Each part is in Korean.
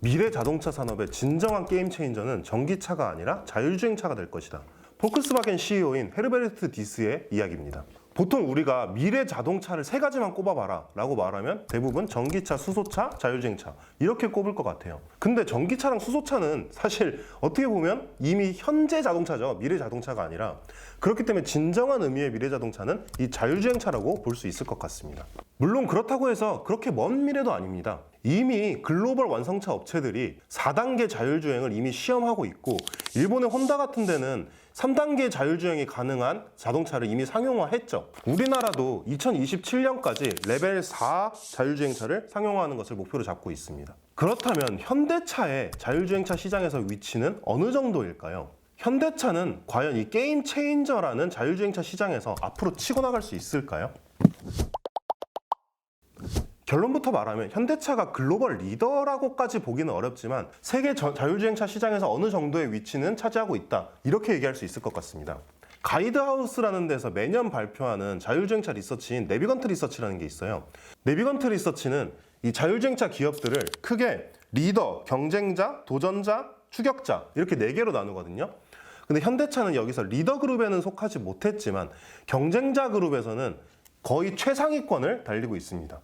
미래 자동차 산업의 진정한 게임 체인저는 전기차가 아니라 자율주행차가 될 것이다. 폭스바겐 CEO인 헤르베르트 디스의 이야기입니다. 보통 우리가 미래 자동차를 세 가지만 꼽아봐라 라고 말하면 대부분 전기차, 수소차, 자율주행차 이렇게 꼽을 것 같아요. 근데 전기차랑 수소차는 사실 어떻게 보면 이미 현재 자동차죠. 미래 자동차가 아니라. 그렇기 때문에 진정한 의미의 미래 자동차는 이 자율주행차라고 볼 수 있을 것 같습니다. 물론 그렇다고 해서 그렇게 먼 미래도 아닙니다. 이미 글로벌 완성차 업체들이 4단계 자율주행을 이미 시험하고 있고, 일본의 혼다 같은 데는 3단계 자율주행이 가능한 자동차를 이미 상용화했죠. 우리나라도 2027년까지 레벨 4 자율주행차를 상용화하는 것을 목표로 잡고 있습니다. 그렇다면 현대차의 자율주행차 시장에서 위치는 어느 정도일까요? 현대차는 과연 이 게임 체인저라는 자율주행차 시장에서 앞으로 치고 나갈 수 있을까요? 결론부터 말하면 현대차가 글로벌 리더라고까지 보기는 어렵지만 세계 자율주행차 시장에서 어느 정도의 위치는 차지하고 있다, 이렇게 얘기할 수 있을 것 같습니다. 가이드하우스라는 데서 매년 발표하는 자율주행차 리서치인 내비건트 리서치라는 게 있어요. 내비건트 리서치는 이 자율주행차 기업들을 크게 리더, 경쟁자, 도전자, 추격자 이렇게 4개로 나누거든요. 근데 현대차는 여기서 리더 그룹에는 속하지 못했지만 경쟁자 그룹에서는 거의 최상위권을 달리고 있습니다.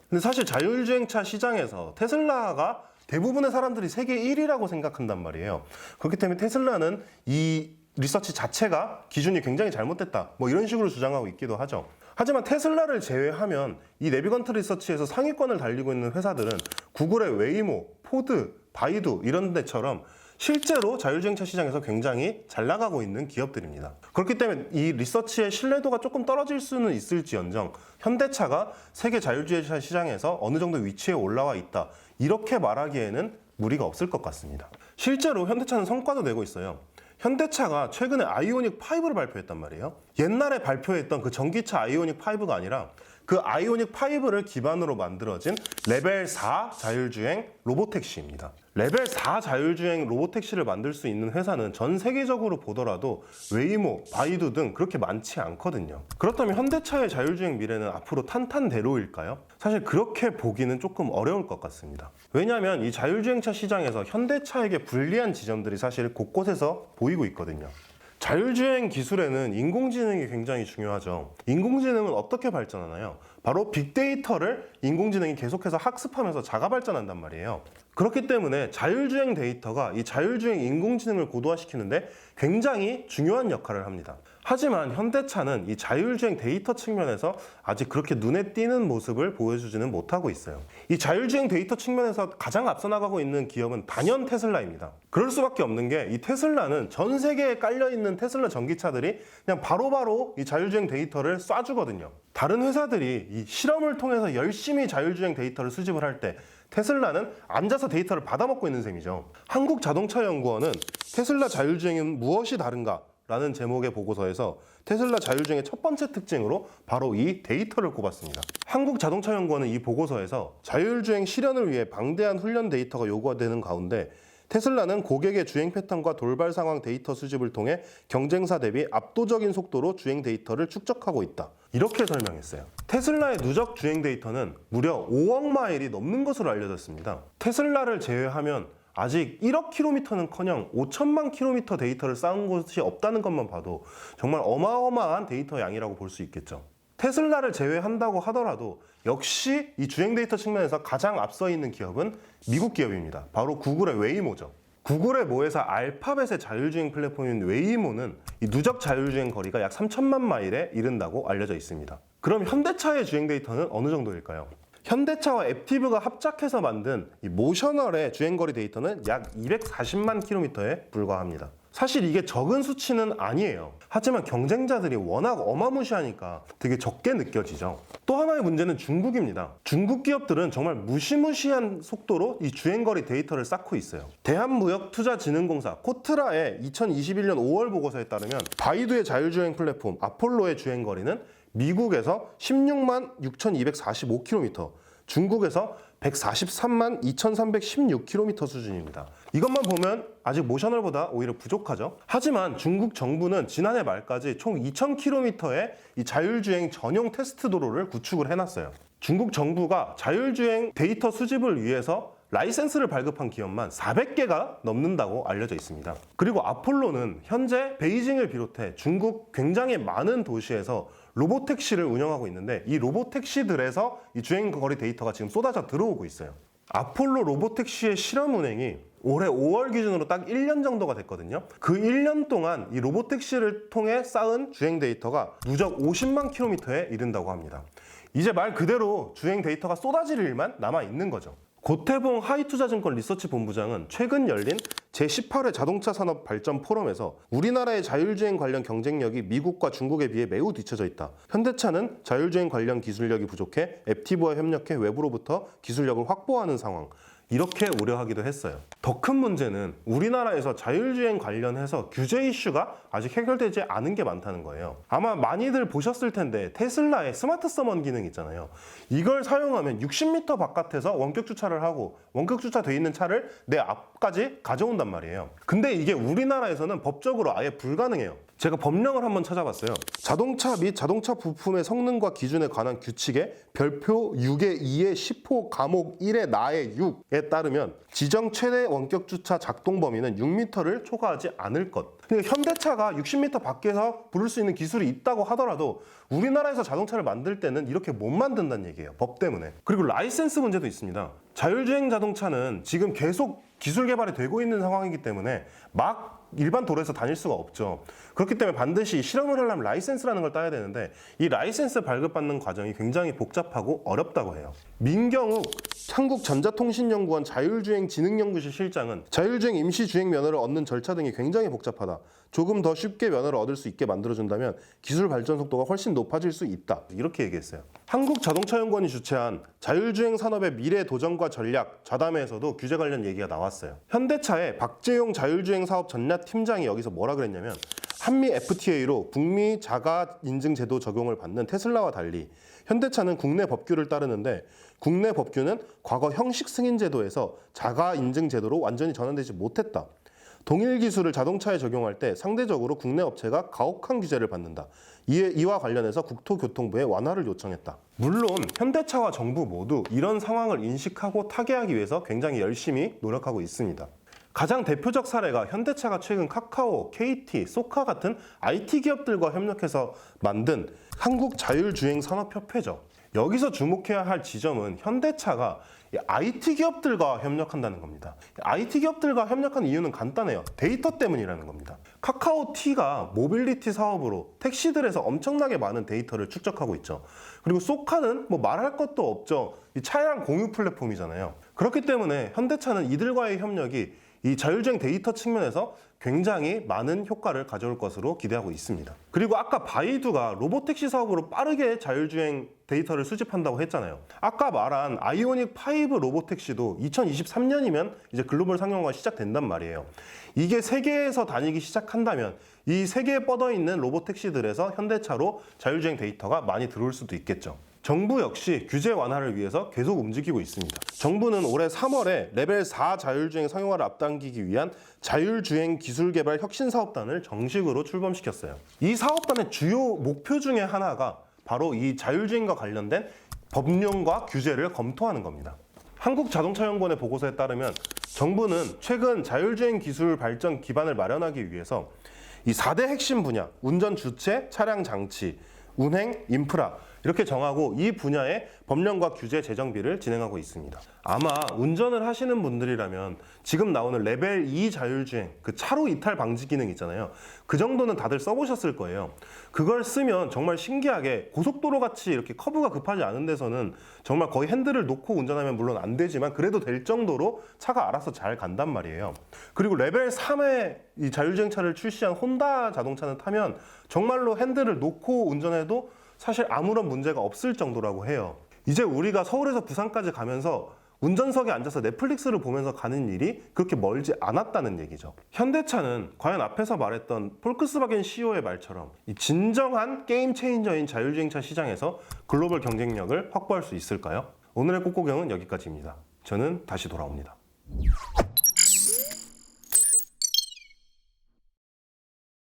근데 사실 자율주행차 시장에서 테슬라가 대부분의 사람들이 세계 1위라고 생각한단 말이에요. 그렇기 때문에 테슬라는 이 리서치 자체가 기준이 굉장히 잘못됐다, 뭐 이런 식으로 주장하고 있기도 하죠. 하지만 테슬라를 제외하면 이 내비건트 리서치에서 상위권을 달리고 있는 회사들은 구글의 웨이모, 포드, 바이두 이런 데처럼 실제로 자율주행차 시장에서 굉장히 잘 나가고 있는 기업들입니다. 그렇기 때문에 이 리서치의 신뢰도가 조금 떨어질 수는 있을지언정 현대차가 세계 자율주행차 시장에서 어느 정도 위치에 올라와 있다, 이렇게 말하기에는 무리가 없을 것 같습니다. 실제로 현대차는 성과도 내고 있어요. 현대차가 최근에 아이오닉 5를 발표했단 말이에요. 옛날에 발표했던 그 전기차 아이오닉 5가 아니라 그 아이오닉 5를 기반으로 만들어진 레벨 4 자율주행 로보택시입니다. 레벨 4 자율주행 로보택시를 만들 수 있는 회사는 전 세계적으로 보더라도 웨이모, 바이두 등 그렇게 많지 않거든요. 그렇다면 현대차의 자율주행 미래는 앞으로 탄탄대로일까요? 사실 그렇게 보기는 조금 어려울 것 같습니다. 왜냐하면 이 자율주행차 시장에서 현대차에게 불리한 지점들이 사실 곳곳에서 보이고 있거든요. 자율주행 기술에는 인공지능이 굉장히 중요하죠. 인공지능은 어떻게 발전하나요? 바로 빅데이터를 인공지능이 계속해서 학습하면서 자가 발전한단 말이에요. 그렇기 때문에 자율주행 데이터가 이 자율주행 인공지능을 고도화시키는데 굉장히 중요한 역할을 합니다. 하지만 현대차는 이 자율주행 데이터 측면에서 아직 그렇게 눈에 띄는 모습을 보여주지는 못하고 있어요. 이 자율주행 데이터 측면에서 가장 앞서 나가고 있는 기업은 단연 테슬라입니다. 그럴 수밖에 없는 게 이 테슬라는 전 세계에 깔려있는 테슬라 전기차들이 그냥 바로바로 이 자율주행 데이터를 쏴주거든요. 다른 회사들이 이 실험을 통해서 열심히 자율주행 데이터를 수집을 할 때 테슬라는 앉아서 데이터를 받아먹고 있는 셈이죠. 한국자동차연구원은 테슬라 자율주행은 무엇이 다른가? 라는 제목의 보고서에서 테슬라 자율주행의 첫 번째 특징으로 바로 이 데이터를 꼽았습니다. 한국자동차연구원은 이 보고서에서 자율주행 실현을 위해 방대한 훈련 데이터가 요구가 되는 가운데 테슬라는 고객의 주행 패턴과 돌발 상황 데이터 수집을 통해 경쟁사 대비 압도적인 속도로 주행 데이터를 축적하고 있다, 이렇게 설명했어요. 테슬라의 누적 주행 데이터는 무려 5억 마일이 넘는 것으로 알려졌습니다. 테슬라를 제외하면 아직 1억 킬로미터는커녕 5천만 킬로미터 데이터를 쌓은 곳이 없다는 것만 봐도 정말 어마어마한 데이터 양이라고 볼 수 있겠죠. 테슬라를 제외한다고 하더라도 역시 이 주행 데이터 측면에서 가장 앞서 있는 기업은 미국 기업입니다. 바로 구글의 웨이모죠. 구글의 모회사 알파벳의 자율주행 플랫폼인 웨이모는 이 누적 자율주행 거리가 약 3천만 마일에 이른다고 알려져 있습니다. 그럼 현대차의 주행 데이터는 어느 정도일까요? 현대차와 앱티브가 합작해서 만든 이 모셔널의 주행거리 데이터는 약 240만 킬로미터에 불과합니다. 사실 이게 적은 수치는 아니에요. 하지만 경쟁자들이 워낙 어마무시하니까 되게 적게 느껴지죠. 또 하나의 문제는 중국입니다. 중국 기업들은 정말 무시무시한 속도로 이 주행거리 데이터를 쌓고 있어요. 대한무역투자진흥공사 코트라의 2021년 5월 보고서에 따르면 바이두의 자율주행 플랫폼 아폴로의 주행거리는 미국에서 16만 6,245km, 중국에서 143만 2,316km 수준입니다. 이것만 보면 아직 모셔널보다 오히려 부족하죠. 하지만 중국 정부는 지난해 말까지 총 2,000km의 이 자율주행 전용 테스트 도로를 구축을 해놨어요. 중국 정부가 자율주행 데이터 수집을 위해서 라이센스를 발급한 기업만 400개가 넘는다고 알려져 있습니다. 그리고 아폴로는 현재 베이징을 비롯해 중국 굉장히 많은 도시에서 로보택시를 운영하고 있는데 이 로보택시들에서 이 주행거리 데이터가 지금 쏟아져 들어오고 있어요. 아폴로 로보택시의 실험 운행이 올해 5월 기준으로 딱 1년 정도가 됐거든요. 그 1년 동안 이 로보택시를 통해 쌓은 주행 데이터가 누적 50만 킬로미터에 이른다고 합니다. 이제 말 그대로 주행 데이터가 쏟아질 일만 남아 있는 거죠. 고태봉 하이투자증권 리서치 본부장은 최근 열린 제18회 자동차 산업 발전 포럼에서 우리나라의 자율주행 관련 경쟁력이 미국과 중국에 비해 매우 뒤처져 있다. 현대차는 자율주행 관련 기술력이 부족해 앱티브와 협력해 외부로부터 기술력을 확보하는 상황. 이렇게 우려하기도 했어요. 더 큰 문제는 우리나라에서 자율주행 관련해서 규제 이슈가 아직 해결되지 않은 게 많다는 거예요. 아마 많이들 보셨을 텐데 테슬라의 스마트 서먼 기능 있잖아요. 이걸 사용하면 60m 바깥에서 원격 주차를 하고 원격 주차돼 있는 차를 내 앞까지 가져온단 말이에요. 근데 이게 우리나라에서는 법적으로 아예 불가능해요. 제가 법령을 한번 찾아봤어요. 자동차 및 자동차 부품의 성능과 기준에 관한 규칙에 별표 6의 2의 10호 감옥 1의 나의 6에 따르면 지정 최대 원격 주차 작동 범위는 6m를 초과하지 않을 것. 그러니까 현대차가 60m 밖에서 부를 수 있는 기술이 있다고 하더라도 우리나라에서 자동차를 만들 때는 이렇게 못 만든다는 얘기예요. 법 때문에. 그리고 라이센스 문제도 있습니다. 자율주행 자동차는 지금 계속 기술 개발이 되고 있는 상황이기 때문에 막 일반 도로에서 다닐 수가 없죠. 그렇기 때문에 반드시 실험을 하려면 라이센스라는 걸 따야 되는데 이 라이센스 발급받는 과정이 굉장히 복잡하고 어렵다고 해요. 민경욱 한국전자통신연구원 자율주행진흥연구실 실장은 자율주행 임시주행 면허를 얻는 절차 등이 굉장히 복잡하다. 조금 더 쉽게 면허를 얻을 수 있게 만들어준다면 기술 발전 속도가 훨씬 높아질 수 있다. 이렇게 얘기했어요. 한국자동차연구원이 주최한 자율주행 산업의 미래 도전과 전략 좌담회에서도 규제 관련 얘기가 나왔어요. 현대차의 박재용 자율주행 사업 전략 팀장이 여기서 뭐라 그랬냐면 한미 FTA로 북미 자가 인증 제도 적용을 받는 테슬라와 달리 현대차는 국내 법규를 따르는데 국내 법규는 과거 형식 승인 제도에서 자가 인증 제도로 완전히 전환되지 못했다. 동일 기술을 자동차에 적용할 때 상대적으로 국내 업체가 가혹한 규제를 받는다. 이와 관련해서 국토교통부에 완화를 요청했다. 물론 현대차와 정부 모두 이런 상황을 인식하고 타개하기 위해서 굉장히 열심히 노력하고 있습니다. 가장 대표적 사례가 현대차가 최근 카카오, KT, 소카 같은 IT 기업들과 협력해서 만든 한국자율주행산업협회죠. 여기서 주목해야 할 지점은 현대차가 IT 기업들과 협력한다는 겁니다. IT 기업들과 협력하는 이유는 간단해요. 데이터 때문이라는 겁니다. 카카오티가 모빌리티 사업으로 택시들에서 엄청나게 많은 데이터를 축적하고 있죠. 그리고 소카는 뭐 말할 것도 없죠. 이 차량 공유 플랫폼이잖아요. 그렇기 때문에 현대차는 이들과의 협력이 이 자율주행 데이터 측면에서 굉장히 많은 효과를 가져올 것으로 기대하고 있습니다. 그리고 아까 바이두가 로보택시 사업으로 빠르게 자율주행 데이터를 수집한다고 했잖아요. 아까 말한 아이오닉 5 로보택시도 2023년이면 이제 글로벌 상용화가 시작된단 말이에요. 이게 세계에서 다니기 시작한다면 이 세계에 뻗어 있는 로보택시들에서 현대차로 자율주행 데이터가 많이 들어올 수도 있겠죠. 정부 역시 규제 완화를 위해서 계속 움직이고 있습니다. 정부는 올해 3월에 레벨 4 자율주행 상용화를 앞당기기 위한 자율주행 기술개발 혁신사업단을 정식으로 출범시켰어요. 이 사업단의 주요 목표 중에 하나가 바로 이 자율주행과 관련된 법령과 규제를 검토하는 겁니다. 한국자동차연구원의 보고서에 따르면 정부는 최근 자율주행 기술 발전 기반을 마련하기 위해서 이 4대 핵심 분야, 운전 주체, 차량 장치, 운행, 인프라 이렇게 정하고 이 분야의 법령과 규제 제정비를 진행하고 있습니다. 아마 운전을 하시는 분들이라면 지금 나오는 레벨 2 자율주행, 그 차로 이탈 방지 기능 있잖아요. 그 정도는 다들 써보셨을 거예요. 그걸 쓰면 정말 신기하게 고속도로 같이 이렇게 커브가 급하지 않은 데서는 정말 거의 핸들을 놓고 운전하면 물론 안 되지만 그래도 될 정도로 차가 알아서 잘 간단 말이에요. 그리고 레벨 3의 이 자율주행차를 출시한 혼다 자동차는 타면 정말로 핸들을 놓고 운전해도 사실 아무런 문제가 없을 정도라고 해요. 이제 우리가 서울에서 부산까지 가면서 운전석에 앉아서 넷플릭스를 보면서 가는 일이 그렇게 멀지 않았다는 얘기죠. 현대차는 과연 앞에서 말했던 폴크스바겐 CEO의 말처럼 이 진정한 게임 체인저인 자율주행차 시장에서 글로벌 경쟁력을 확보할 수 있을까요? 오늘의 꽃구경은 여기까지입니다. 저는 다시 돌아옵니다.